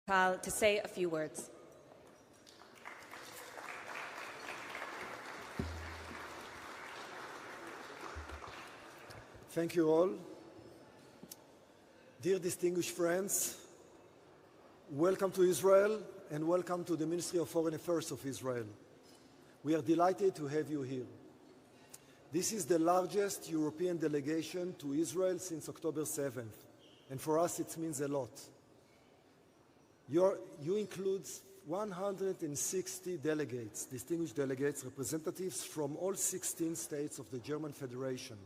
to say a few words. Thank you all. Dear distinguished friends, welcome to Israel and welcome to the Ministry of Foreign Affairs of Israel. We are delighted to have you here. This is the largest European delegation to Israel since October 7th, and for us it means a lot. You include 160 delegates, distinguished delegates, representatives from all 16 states of the German Federation.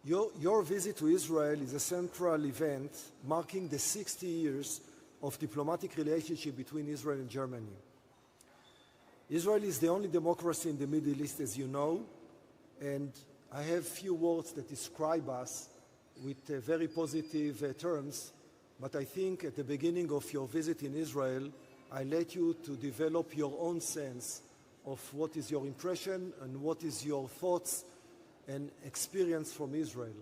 Your visit to Israel is a central event marking the 60 years of diplomatic relationship between Israel and Germany. Israel is the only democracy in the Middle East, as you know, and I have few words that describe us with very positive terms, but I think at the beginning of your visit in Israel, I let you to develop your own sense of what is your impression and what is your thoughts and experience from Israel.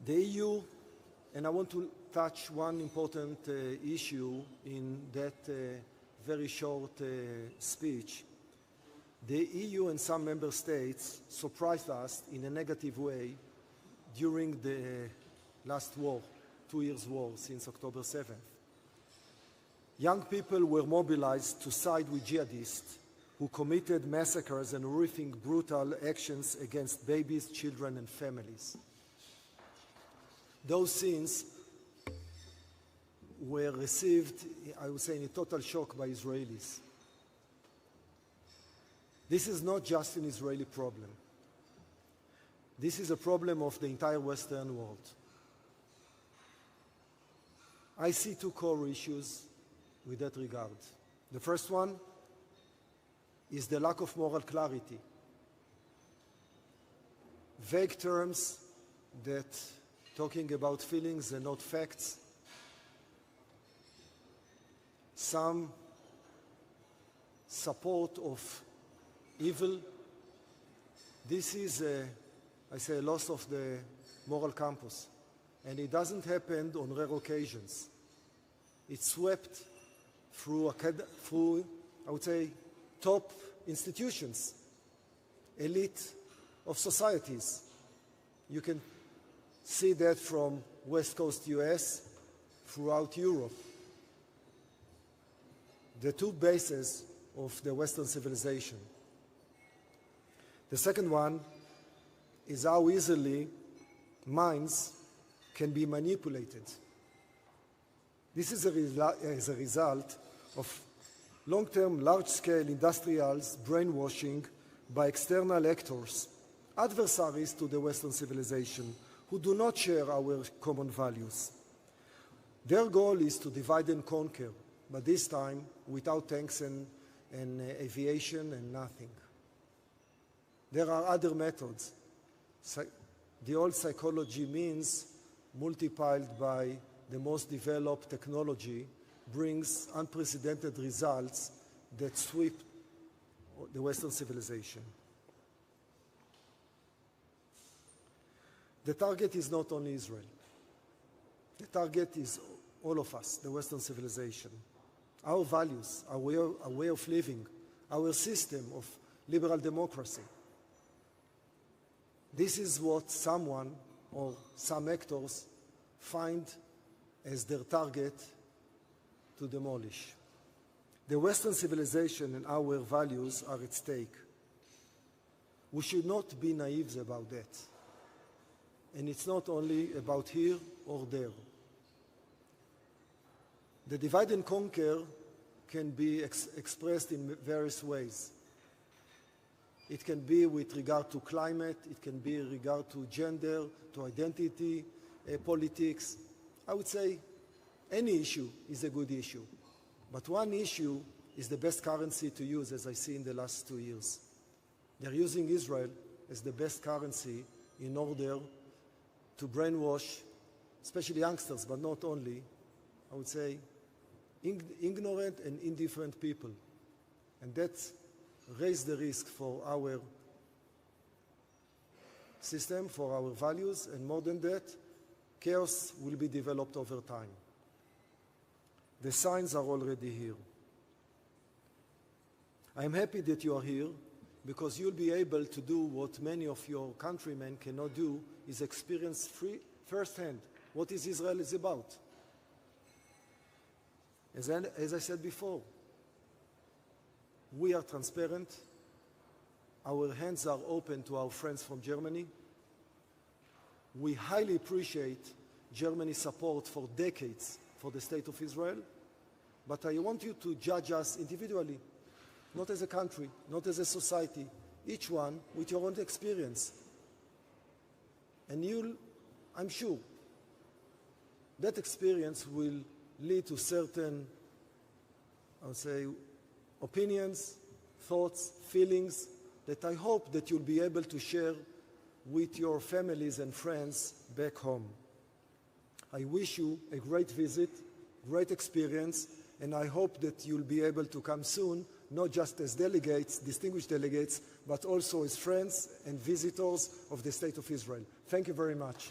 The EU, and I want to touch one important issue in that very short speech. The EU and some member states surprised us in a negative way during the last war, 2 years war since October 7th. Young people were mobilized to side with jihadists who committed massacres and horrific brutal actions against babies, children, and families. Those scenes were received, I would say, in a total shock by Israelis. This is not just an Israeli problem. This is a problem of the entire Western world. I see two core issues with that regard. The first one is the lack of moral clarity. Vague terms that talking about feelings and not facts. Some support of evil. This is, I say, a loss of the moral compass. And it doesn't happen on rare occasions. It's swept through, I would say, top institutions, elite of societies. You can see that from West Coast US throughout Europe. The two bases of the Western civilization. The second one is how easily minds can be manipulated. This is a result of long-term, large-scale industrials brainwashing by external actors, adversaries to the Western civilization, who do not share our common values. Their goal is to divide and conquer, but this time without tanks and aviation and nothing. There are other methods. The old psychology means multiplied by the most developed technology brings unprecedented results that sweep the Western civilization. The target is not only Israel. The target is all of us, the Western civilization. Our values, our way of living, our system of liberal democracy. This is what someone or some actors find as their target to demolish. The Western civilization and our values are at stake. We should not be naive about that. And it's not only about here or there. The divide and conquer can be expressed in various ways. It can be with regard to climate, it can be in regard to gender, to identity, politics. I would say any issue is a good issue. But one issue is the best currency to use, as I see in the last 2 years. They're using Israel as the best currency in order to brainwash, especially youngsters, but not only, I would say, ignorant and indifferent people. And that raised the risk for our system, for our values, and more than that, chaos will be developed over time. The signs are already here. I am happy that you are here because you'll be able to do what many of your countrymen cannot do, is experience firsthand what Israel is about. As I said before, we are transparent. Our hands are open to our friends from Germany. We highly appreciate Germany's support for decades for the State of Israel, but I want you to judge us individually, not as a country, not as a society, each one with your own experience. And I'm sure, that experience will lead to certain, I would say, opinions, thoughts, feelings that I hope that you'll be able to share with your families and friends back home. I wish you a great visit, great experience, and I hope that you'll be able to come soon, not just as delegates, distinguished delegates, but also as friends and visitors of the State of Israel. Thank you very much.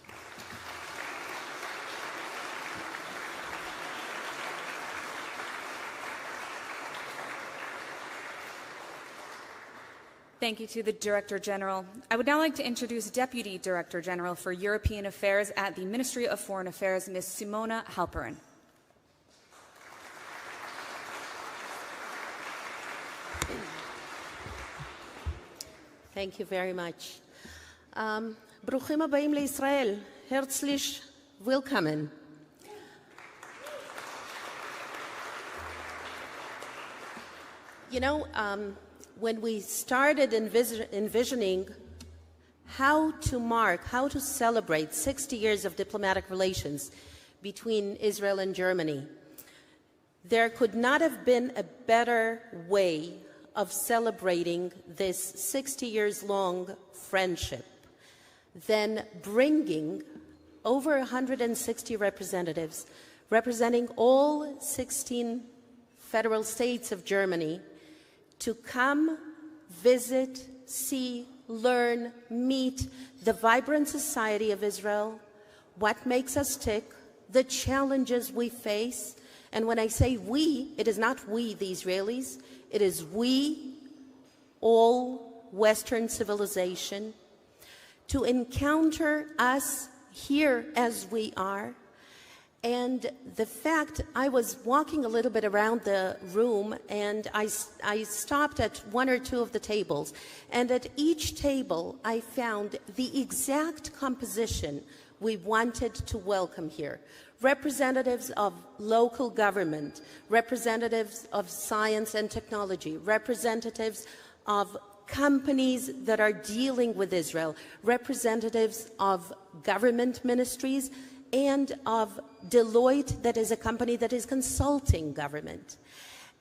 Thank you to the Director General. I would now like to introduce Deputy Director General for European Affairs at the Ministry of Foreign Affairs, Ms. Simona Halperin. Thank you very much. Bruchim habayim leIsrael. Herzlich willkommen. You know, when we started envisioning how to celebrate 60 years of diplomatic relations between Israel and Germany, there could not have been a better way of celebrating this 60 years long friendship than bringing over 160 representatives representing all 16 federal states of Germany to come, visit, see, learn, meet the vibrant society of Israel, what makes us tick, the challenges we face. And when I say we, it is not we, the Israelis, it is we, all Western civilization, to encounter us here as we are. And the fact, I was walking a little bit around the room and I stopped at one or two of the tables. And at each table, I found the exact composition we wanted to welcome here. Representatives of local government, representatives of science and technology, representatives of companies that are dealing with Israel, representatives of government ministries, and of Deloitte, that is a company that is consulting government.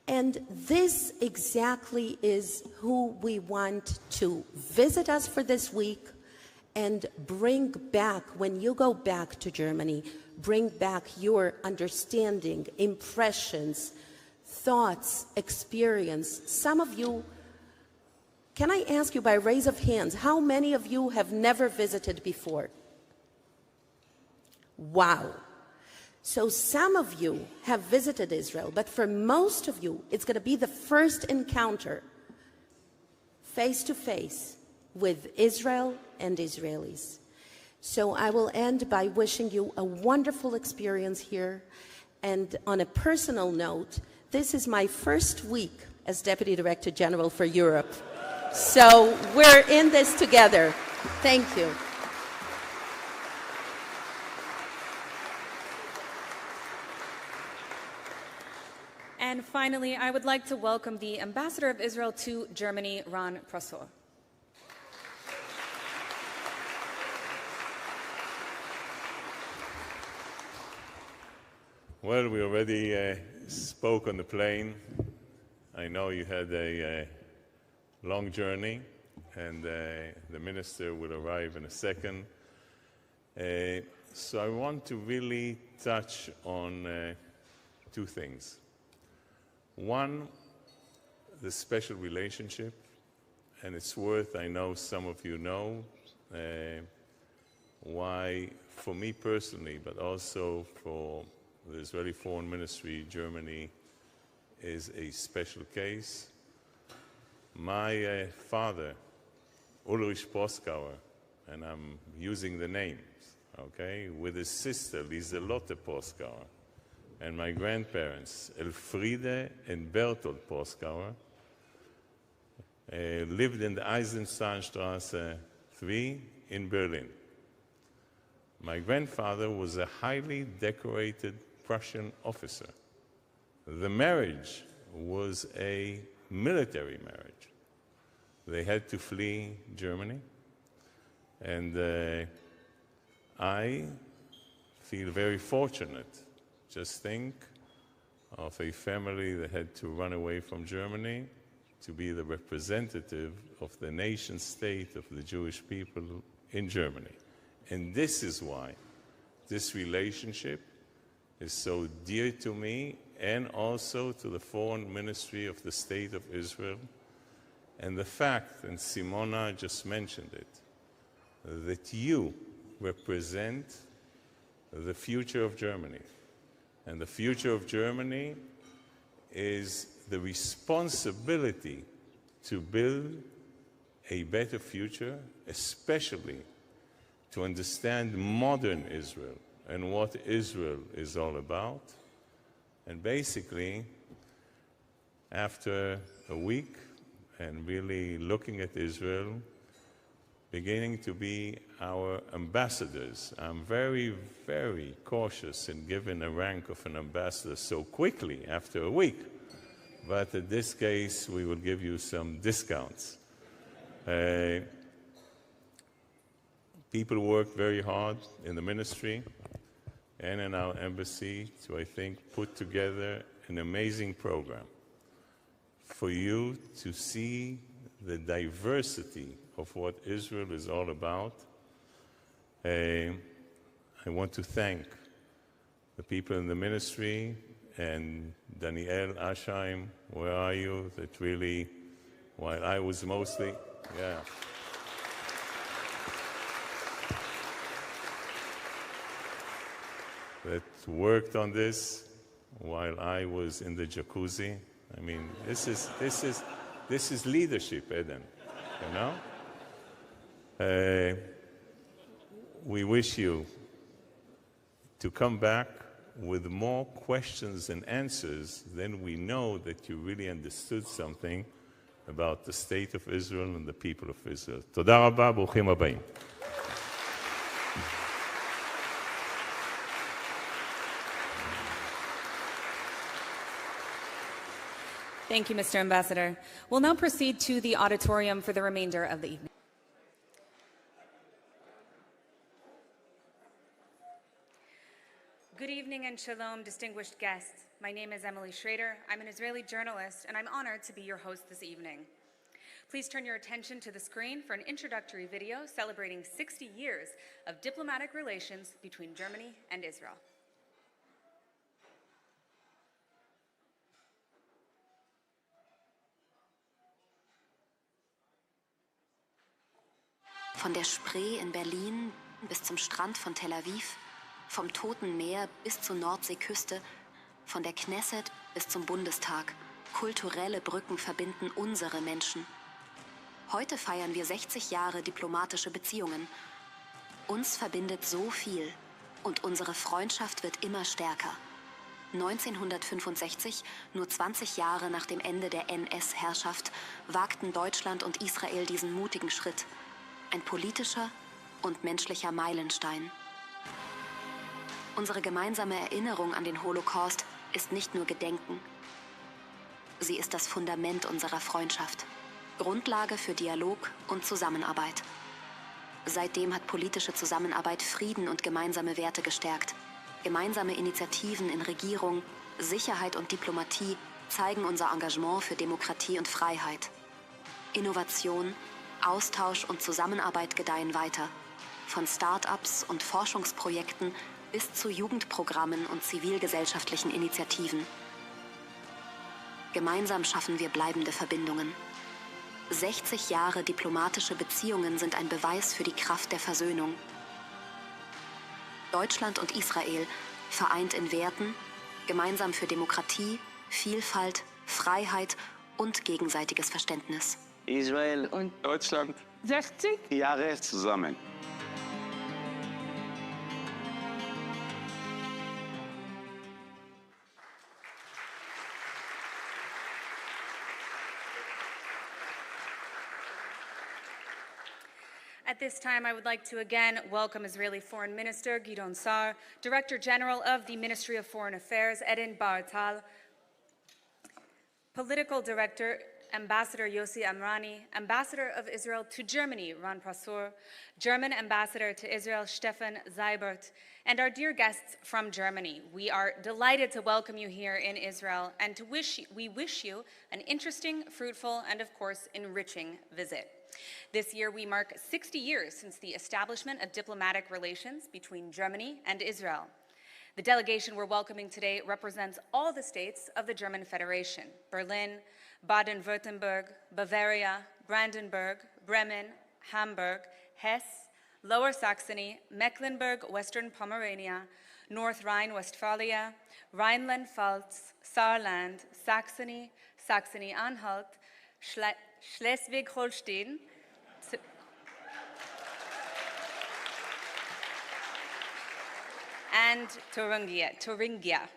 And this exactly is who we want to visit us for this week and bring back, when you go back to Germany, bring back your understanding, impressions, thoughts, experience. Some of you, can I ask you by raise of hands, how many of you have never visited before? Wow. So some of you have visited Israel, but for most of you, it's going to be the first encounter face-to-face with Israel and Israelis. So I will end by wishing you a wonderful experience here. And on a personal note, this is my first week as Deputy Director General for Europe. So we're in this together. Thank you. And finally, I would like to welcome the Ambassador of Israel to Germany, Ron Prosor. Well, we already spoke on the plane. I know you had a long journey, and the minister will arrive in a second. So I want to really touch on two things. One, the special relationship, and it's worth, I know some of you know, why, for me personally, but also for the Israeli Foreign Ministry, Germany is a special case. My father, Ulrich Poskauer, and I'm using the names, okay, with his sister, Lieselotte Poskauer, and my grandparents, Elfriede and Bertolt Poskauer, lived in the Eisenstahnstraße 3 in Berlin. My grandfather was a highly decorated Prussian officer. The marriage was a military marriage. They had to flee Germany, and I feel very fortunate. Just think of a family that had to run away from Germany to be the representative of the nation state of the Jewish people in Germany. And this is why this relationship is so dear to me and also to the Foreign Ministry of the State of Israel. And the fact, and Simona just mentioned it, that you represent the future of Germany. And the future of Germany is the responsibility to build a better future, especially to understand modern Israel and what Israel is all about. And basically, after a week and really looking at Israel, beginning to be our ambassadors. I'm very, very cautious in giving a rank of an ambassador so quickly after a week. But in this case, we will give you some discounts. People work very hard in the ministry and in our embassy to, I think, put together an amazing program for you to see the diversity of what Israel is all about. I want to thank the people in the ministry and Daniel Asheim, where are you? That really, while I was mostly, that worked on this while I was in the jacuzzi. I mean, this is leadership, Eden, you know? We wish you to come back with more questions and answers, then we know that you really understood something about the state of Israel and the people of Israel. תודה רבה, ברוכים הבאים. Thank you, Mr. Ambassador. We'll now proceed to the auditorium for the remainder of the evening. Good evening and shalom, distinguished guests. My name is Emily Schrader. I'm an Israeli journalist, and I'm honored to be your host this evening. Please turn your attention to the screen for an introductory video celebrating 60 years of diplomatic relations between Germany and Israel. Von der Spree in Berlin bis zum Strand von Tel Aviv, vom Toten Meer bis zur Nordseeküste, von der Knesset bis zum Bundestag. Kulturelle Brücken verbinden unsere Menschen. Heute feiern wir 60 Jahre diplomatische Beziehungen. Uns verbindet so viel und unsere Freundschaft wird immer stärker. 1965, nur 20 Jahre nach dem Ende der NS-Herrschaft, wagten Deutschland und Israel diesen mutigen Schritt. Ein politischer und menschlicher Meilenstein. Unsere gemeinsame Erinnerung an den Holocaust ist nicht nur Gedenken. Sie ist das Fundament unserer Freundschaft, Grundlage für Dialog und Zusammenarbeit. Seitdem hat politische Zusammenarbeit Frieden und gemeinsame Werte gestärkt. Gemeinsame Initiativen in Regierung, Sicherheit und Diplomatie zeigen unser Engagement für Demokratie und Freiheit. Innovation, Austausch und Zusammenarbeit gedeihen weiter. Von Start-ups und Forschungsprojekten bis zu Jugendprogrammen und zivilgesellschaftlichen Initiativen. Gemeinsam schaffen wir bleibende Verbindungen. 60 Jahre diplomatische Beziehungen sind ein Beweis für die Kraft der Versöhnung. Deutschland und Israel, vereint in Werten, gemeinsam für Demokratie, Vielfalt, Freiheit und gegenseitiges Verständnis. Israel und Deutschland 60 Jahre zusammen. At this time, I would like to again welcome Israeli Foreign Minister Gideon Sa'ar, Director General of the Ministry of Foreign Affairs Eden Bar-Tal, Political Director Ambassador Yossi Amrani, Ambassador of Israel to Germany Ron Prasur, German Ambassador to Israel Stefan Seibert, and our dear guests from Germany. We are delighted to welcome you here in Israel and we wish you an interesting, fruitful, and of course, enriching visit. This year, we mark 60 years since the establishment of diplomatic relations between Germany and Israel. The delegation we're welcoming today represents all the states of the German Federation: Berlin, Baden-Württemberg, Bavaria, Brandenburg, Bremen, Hamburg, Hesse, Lower Saxony, Mecklenburg, Western Pomerania, North Rhine-Westphalia, Rhineland-Pfalz, Saarland, Saxony, Saxony-Anhalt, Schleswig-Holstein, and Thuringia.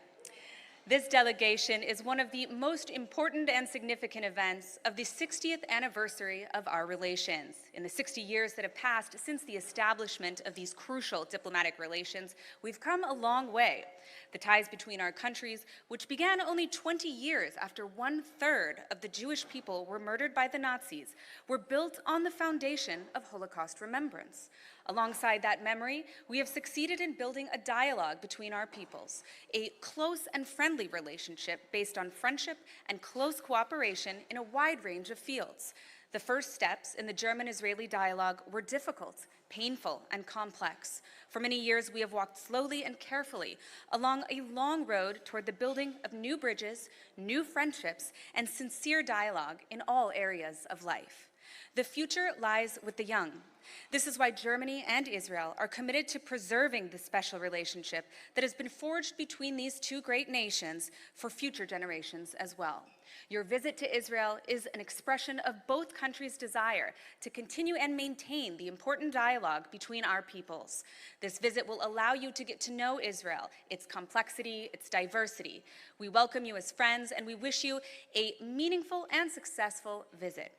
This delegation is one of the most important and significant events of the 60th anniversary of our relations. In the 60 years that have passed since the establishment of these crucial diplomatic relations, we've come a long way. The ties between our countries, which began only 20 years after 1/3 of the Jewish people were murdered by the Nazis, were built on the foundation of Holocaust remembrance. Alongside that memory, we have succeeded in building a dialogue between our peoples, a close and friendly relationship based on friendship and close cooperation in a wide range of fields. The first steps in the German-Israeli dialogue were difficult, painful, and complex. For many years, we have walked slowly and carefully along a long road toward the building of new bridges, new friendships, and sincere dialogue in all areas of life. The future lies with the young. This is why Germany and Israel are committed to preserving the special relationship that has been forged between these two great nations for future generations as well. Your visit to Israel is an expression of both countries' desire to continue and maintain the important dialogue between our peoples. This visit will allow you to get to know Israel, its complexity, its diversity. We welcome you as friends, and we wish you a meaningful and successful visit.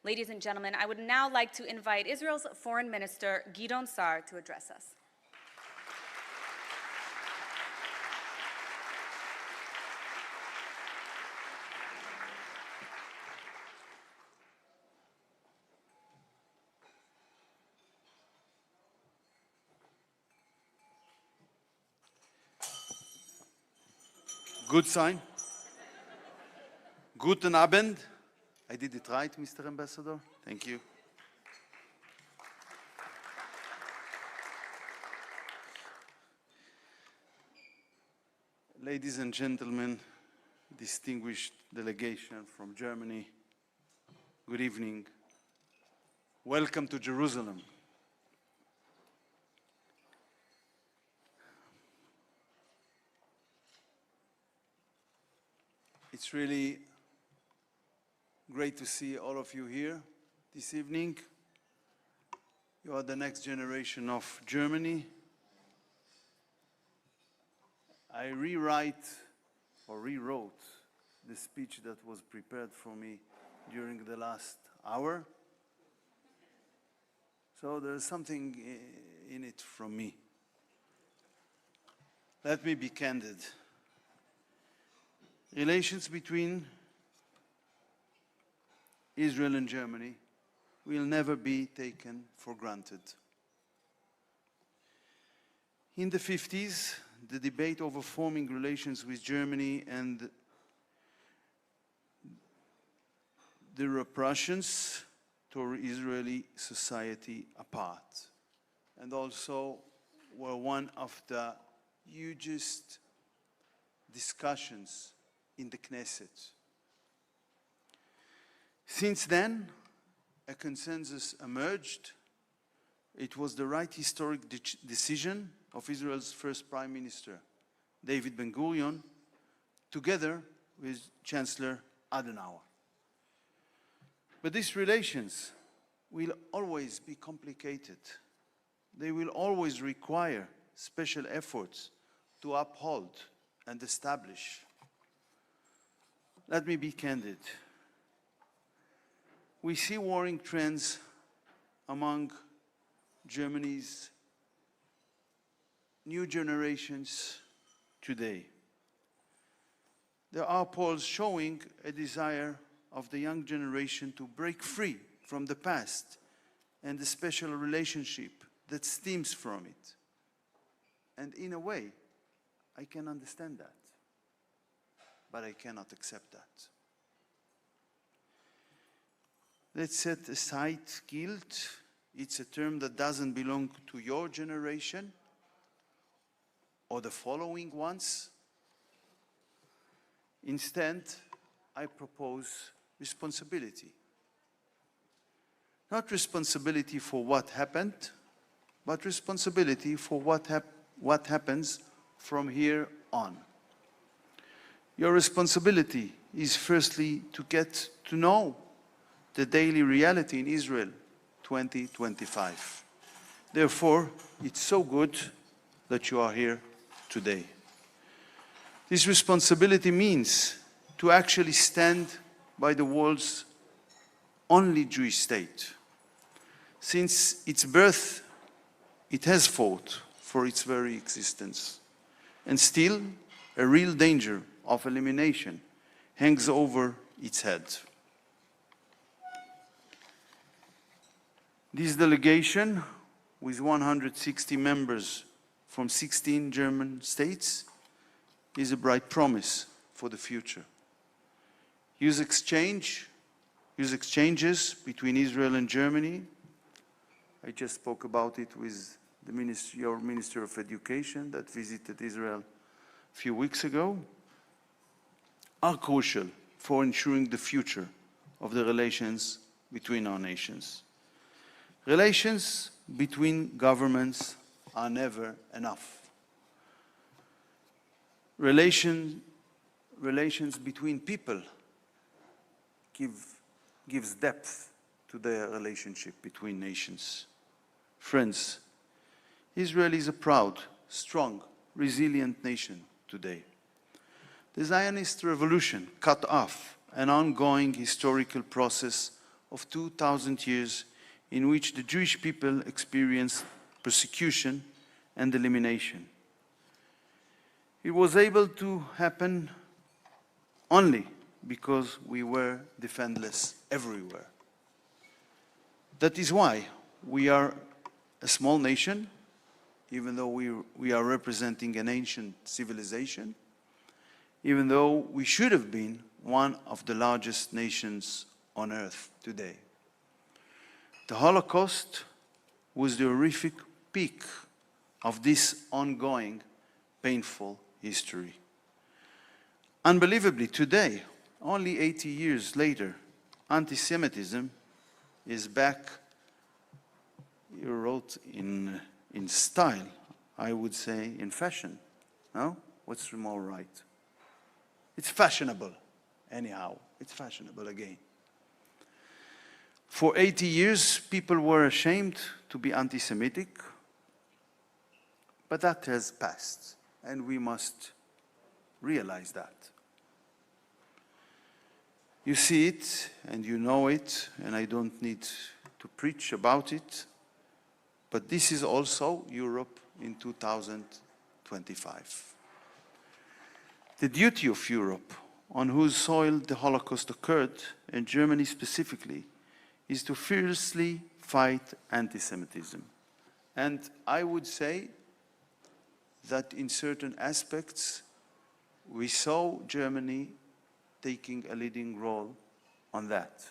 Ladies and gentlemen, I would now like to invite Israel's Foreign Minister Gideon Sa'ar to address us. Good sign. Guten Abend. I did it right, Mr. Ambassador. Thank you. Ladies and gentlemen, distinguished delegation from Germany, good evening. Welcome to Jerusalem. It's really great to see all of you here this evening. You are the next generation of Germany. I rewrote the speech that was prepared for me during the last hour. So there's something in it from me. Let me be candid. Relations between Israel and Germany will never be taken for granted. In the 50s, the debate over forming relations with Germany and the repressions toward Israeli society apart, and also were one of the hugest discussions in the Knesset. Since then, a consensus emerged. It was the right historic decision of Israel's first Prime Minister, David Ben-Gurion, together with Chancellor Adenauer. But these relations will always be complicated. They will always require special efforts to uphold and establish. Let me be candid. We see warring trends among Germany's new generations today. There are polls showing a desire of the young generation to break free from the past and the special relationship that stems from it. And in a way, I can understand that, but I cannot accept that. Let's set aside guilt. It's a term that doesn't belong to your generation or the following ones. Instead, I propose responsibility. Not responsibility for what happened, but responsibility for what happens from here on. Your responsibility is firstly to get to know the daily reality in Israel 2025. Therefore, it's so good that you are here today. This responsibility means to actually stand by the world's only Jewish state. Since its birth, it has fought for its very existence. And still, a real danger of elimination hangs over its head. This delegation, with 160 members from 16 German states, is a bright promise for the future. Youth exchanges between Israel and Germany, I just spoke about it with your Minister of Education that visited Israel a few weeks ago, are crucial for ensuring the future of the relations between our nations. Relations between governments are never enough. Relations between people gives depth to the relationship between nations. Friends, Israel is a proud, strong, resilient nation today. The Zionist revolution cut off an ongoing historical process of 2,000 years in which the Jewish people experienced persecution and elimination. It was able to happen only because we were defenseless everywhere. That is why we are a small nation, even though we are representing an ancient civilization, even though we should have been one of the largest nations on earth today. The Holocaust was the horrific peak of this ongoing, painful history. Unbelievably, today, only 80 years later, anti-Semitism is back. You wrote in style, I would say in fashion. No? What's more right? It's fashionable. Anyhow, it's fashionable again. For 80 years, people were ashamed to be anti-Semitic, but that has passed, and we must realize that. You see it, and you know it, and I don't need to preach about it, but this is also Europe in 2025. The duty of Europe, on whose soil the Holocaust occurred, and Germany specifically, is to fiercely fight anti-Semitism. And I would say that in certain aspects, we saw Germany taking a leading role on that,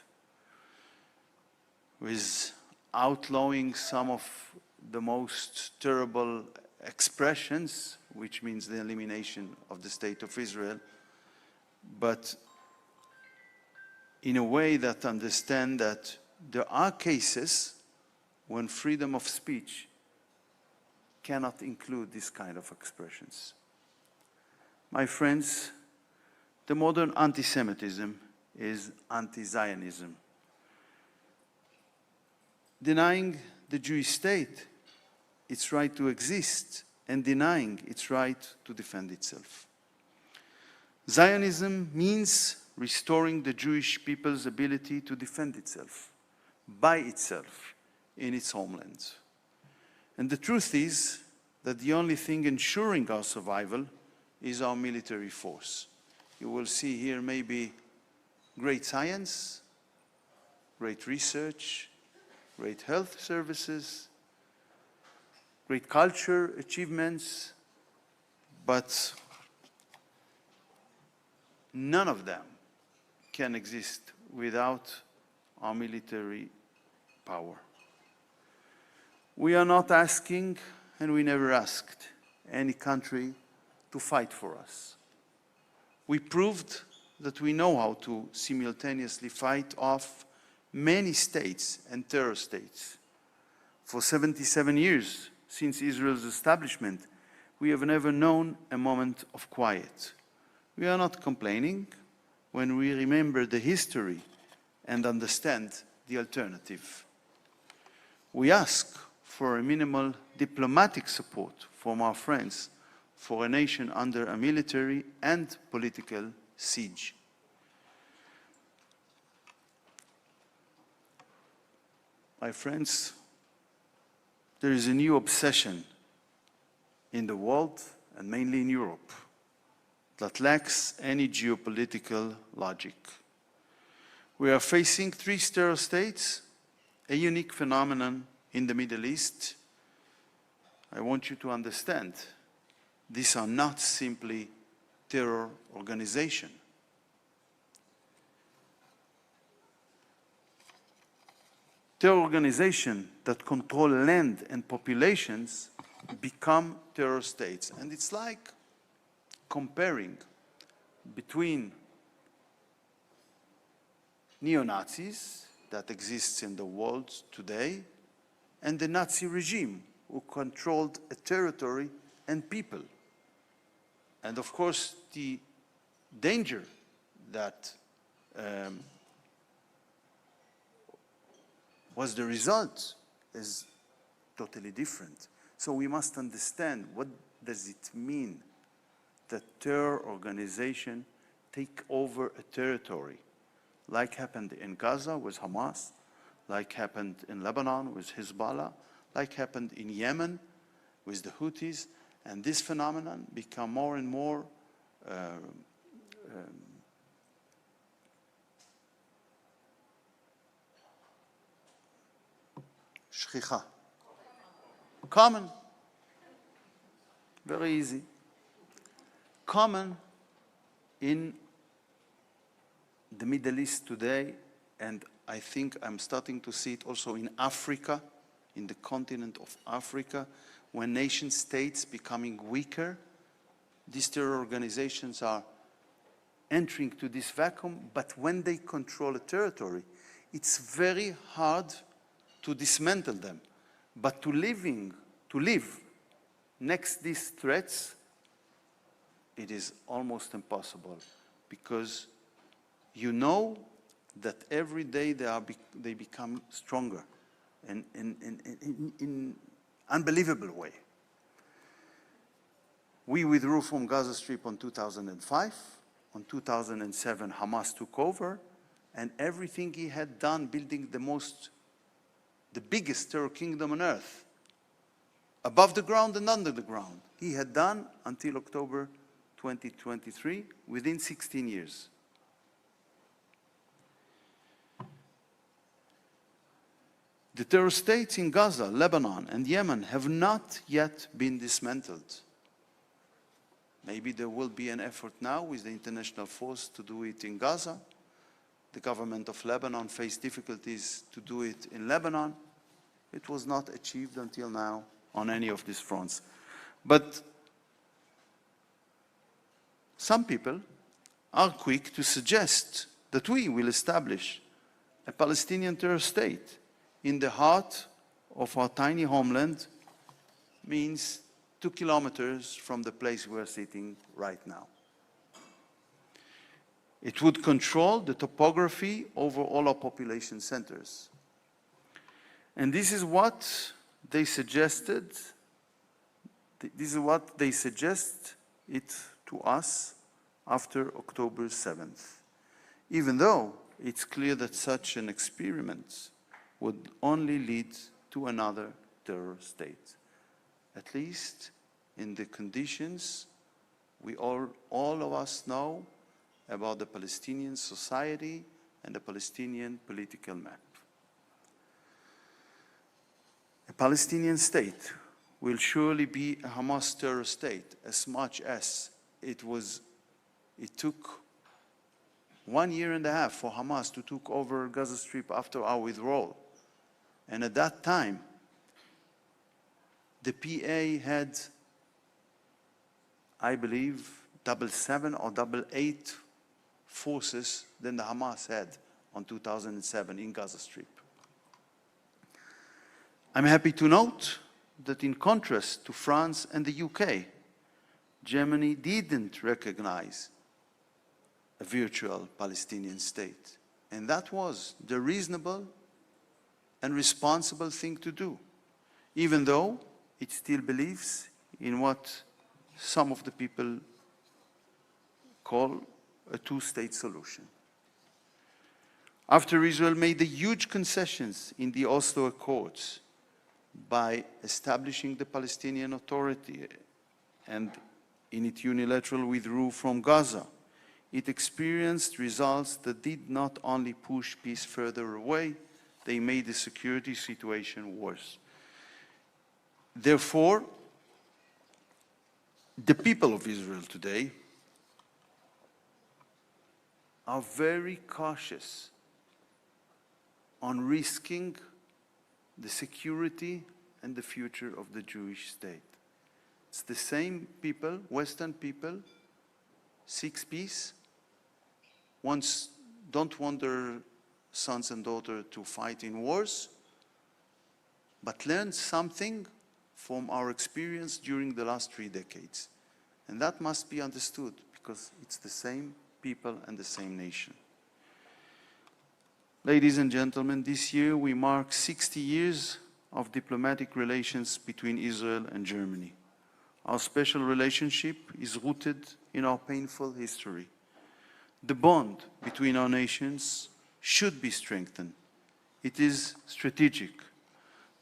with outlawing some of the most terrible expressions, which means the elimination of the State of Israel, but in a way that understand that there are cases when freedom of speech cannot include this kind of expressions. My friends, the modern anti-Semitism is anti-Zionism. Denying the Jewish state its right to exist and denying its right to defend itself. Zionism means restoring the Jewish people's ability to defend itself, by itself, in its homeland. And the truth is that the only thing ensuring our survival is our military force. You will see here maybe great science, great research, great health services, great culture achievements, but none of them can exist without our military power. We are not asking, and we never asked, any country to fight for us. We proved that we know how to simultaneously fight off many states and terror states. For 77 years, since Israel's establishment, we have never known a moment of quiet. We are not complaining when we remember the history and understand the alternative. We ask for a minimal diplomatic support from our friends for a nation under a military and political siege. My friends, there is a new obsession in the world, and mainly in Europe, that lacks any geopolitical logic. We are facing three terror states, a unique phenomenon in the Middle East. I want you to understand, these are not simply terror organizations. Terror organizations that control land and populations become terror states. And it's like comparing between neo-Nazis that exists in the world today and the Nazi regime who controlled a territory and people. And of course, the danger that was the result is totally different. So we must understand, what does it mean that terror organization take over a territory, like happened in Gaza with Hamas, like happened in Lebanon with Hezbollah, like happened in Yemen with the Houthis, and this phenomenon become more and more shchicha. Common. Very easy. Common in the Middle East today, and I think I'm starting to see it also in Africa, in the continent of Africa, when nation states becoming weaker, these terror organizations are entering to this vacuum, but when they control a territory, it's very hard to dismantle them. But to live next these threats, it is almost impossible, because you know that every day they become stronger in unbelievable way. We withdrew from Gaza Strip on 2005. On 2007, Hamas took over, and everything he had done building the biggest terror kingdom on earth, above the ground and under the ground, he had done until October 2023, within 16 years. The terror states in Gaza, Lebanon, and Yemen have not yet been dismantled. Maybe there will be an effort now with the international force to do it in Gaza. The government of Lebanon faced difficulties to do it in Lebanon. It was not achieved until now on any of these fronts. But some people are quick to suggest that we will establish a Palestinian terror state in the heart of our tiny homeland means 2 kilometers from the place we are sitting right now. It would control the topography over all our population centers. And this is what they suggested. This is what they suggest it to us after October 7th, even though it's clear that such an experiment would only lead to another terror state, at least in the conditions we all of us know about the Palestinian society and the Palestinian political map. A Palestinian state will surely be a Hamas terror state as much as it took 1.5 years for Hamas to take over Gaza Strip after our withdrawal. And at that time, the PA had, I believe, 777 or 888 forces than the Hamas had on 2007 in Gaza Strip. I'm happy to note that in contrast to France and the UK, Germany didn't recognize a virtual Palestinian state. And that was the reasonable and responsible thing to do, even though it still believes in what some of the people call a two-state solution. After Israel made the huge concessions in the Oslo Accords by establishing the Palestinian Authority and in it unilaterally withdrew from Gaza, it experienced results that did not only push peace further away, they made the security situation worse. Therefore, the people of Israel today are very cautious on risking the security and the future of the Jewish state. It's the same people, Western people, seek peace, don't want their sons and daughters to fight in wars, but learn something from our experience during the last 3 decades. And that must be understood because it's the same people and the same nation. Ladies and gentlemen, this year we mark 60 years of diplomatic relations between Israel and Germany. Our special relationship is rooted in our painful history. The bond between our nations should be strengthened. It is strategic.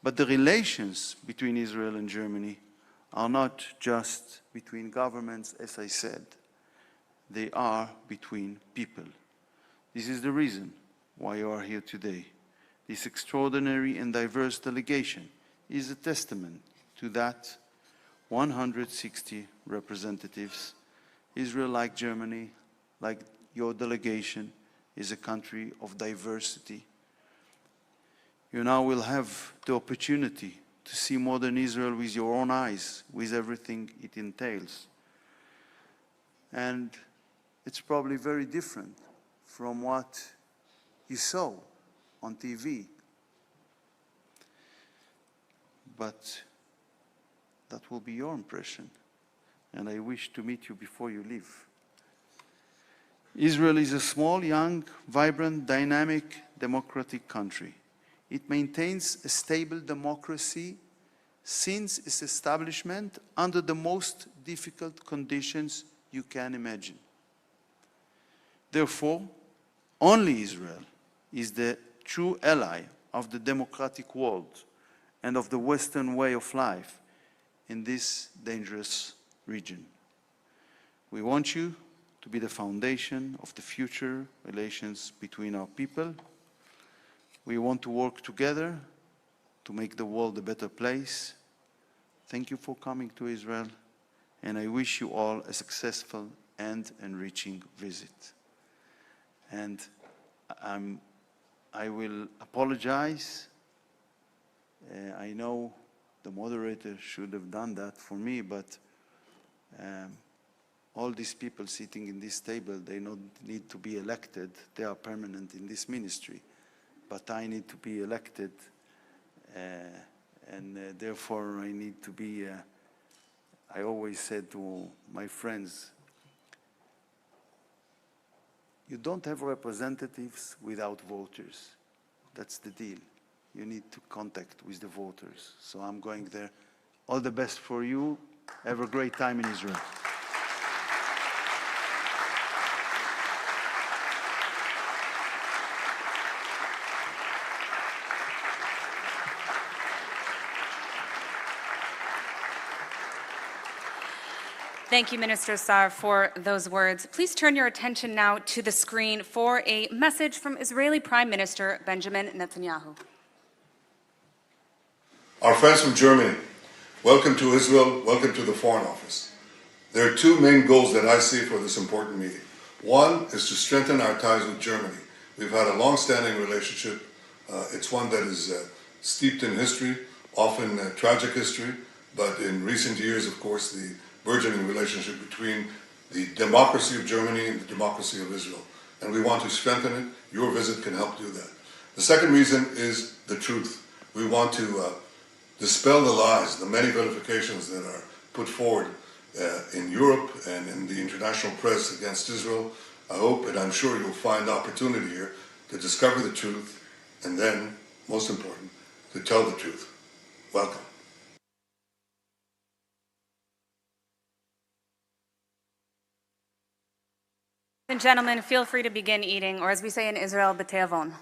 But the relations between Israel and Germany are not just between governments, as I said. They are between people. This is the reason why you are here today. This extraordinary and diverse delegation is a testament to that 160 representatives. Israel, like Germany, like your delegation, is a country of diversity. You now will have the opportunity to see modern Israel with your own eyes, with everything it entails. And it's probably very different from what you saw on TV. But that will be your impression. And I wish to meet you before you leave. Israel is a small, young, vibrant, dynamic, democratic country. It maintains a stable democracy since its establishment under the most difficult conditions you can imagine. Therefore, only Israel is the true ally of the democratic world and of the Western way of life in this dangerous region. We want you to be the foundation of the future relations between our people. We want to work together to make the world a better place. Thank you for coming to Israel, and I wish you all a successful and enriching visit. And I will apologize. I know the moderator should have done that for me, but all these people sitting in this table, they don't need to be elected. They are permanent in this ministry. But I need to be elected And therefore I need to be, I always said to my friends, you don't have representatives without voters. That's the deal. You need to contact with the voters. So I'm going there. All the best for you. Have a great time in Israel. Thank you, Minister Sar, for those words. Please turn your attention now to the screen for a message from Israeli Prime Minister Benjamin Netanyahu. Our friends from Germany, welcome to Israel, welcome to the Foreign Office. There are two main goals that I see for this important meeting. One is to strengthen our ties with Germany. We've had a long-standing relationship. It's one that is steeped in history, often tragic history, but in recent years, of course, the burgeoning relationship between the democracy of Germany and the democracy of Israel. And we want to strengthen it. Your visit can help do that. The second reason is the truth. We want to dispel the lies, the many vilifications that are put forward in Europe and in the international press against Israel. I hope and I'm sure you'll find opportunity here to discover the truth and then, most important, to tell the truth. Welcome. And gentlemen, feel free to begin eating, or as we say in Israel, b'teavon.